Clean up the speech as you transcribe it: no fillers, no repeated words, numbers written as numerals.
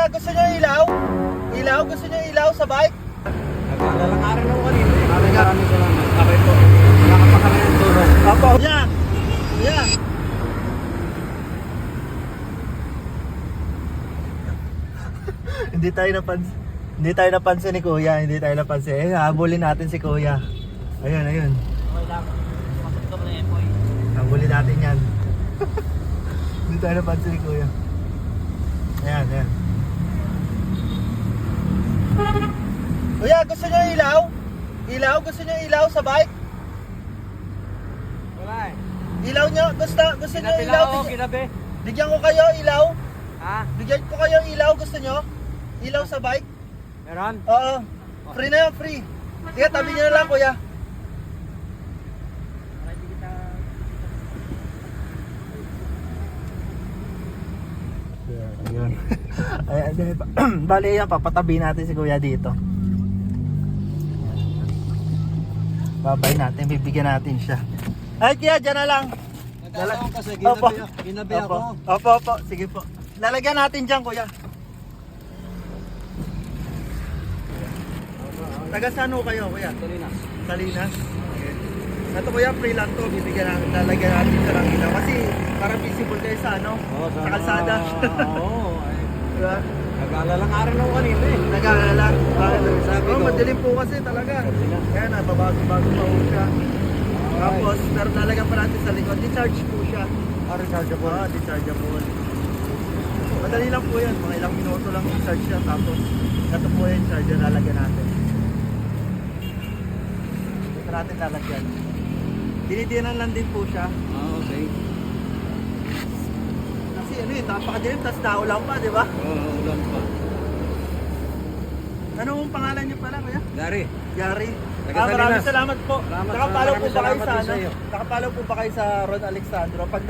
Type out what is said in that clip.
gusto nyo ilaw? Ilaw? Gusto nyo ilaw sa bike? Naglalakaran ako kanina. Maraming salamat. Okay po. Wala ka pa kami ng tulong. Opo. Kuya! Kuya! Hindi tayo napansin ni Kuya. Hindi tayo napansin. Habulin natin si Kuya. Ayun, ayun. Okay lang. Matutok na yan, boy. Habulin natin yan. Hindi tayo napansin ni Kuya. Ayan, ayan. Kuya, gusto nyo ilaw? Ilaw? Gusto nyo ilaw sa bike? Wala eh. Ilaw nyo? Gusto nyo Ginabi ilaw? lang ako, ginabi. Bigyan ko kayo ilaw? Ha? Bigyan ko kayo ilaw? Gusto nyo? Ilaw sa bike? Meron? Oo. Free na yan, free. Sige, tabi nyo na lang, Kuya. Ayun. Ayan, bali yan, papatabi natin si Kuya dito. Babay natin, bibigyan natin siya. Ay, Kuya, dyan na lang. Nagkataon kasi Opo. ginabi Opo. ako. Opo, opo. Sige po. Lalagyan natin dyan, Kuya. Taga saan ho kayo, Kuya? Salinas. Salinas. Okay. Ito, Kuya, free lang to. Bibigyan natin, lalagyan natin sa lang ilaw. Kasi parang visible kayo sa ano? Oo, Sa kalsada. Oo. Diba? Naglalakaran ako kanina eh. Nag-aalala. Sabi Oh, ko. madilim po kasi talaga. Kaya nababago-bago pa po siya. Tapos, pero nalagyan pa natin sa likod. Di-charge po siya. Rechargeable. Di-chargeable. Madali lang po yan. Mga ilang minuto lang i-charge siya. Tapos, ito po yung charger lalagyan natin. Ito natin lalagyan. Dinidinan lang din po siya. Okay. Kasi ano yun, napakadilim. Tapos naulang pa, di ba? Oo, ulan pa. Anong pangalan niyo pala, Kuya? Dari. Yari. Taga Salinas. Maraming salamat po. Salamat, Nakapalo po maraming ba kayo salamat sa din ano? sa iyo. Nakapalo po ba kayo sa Ron Alexandro? Pag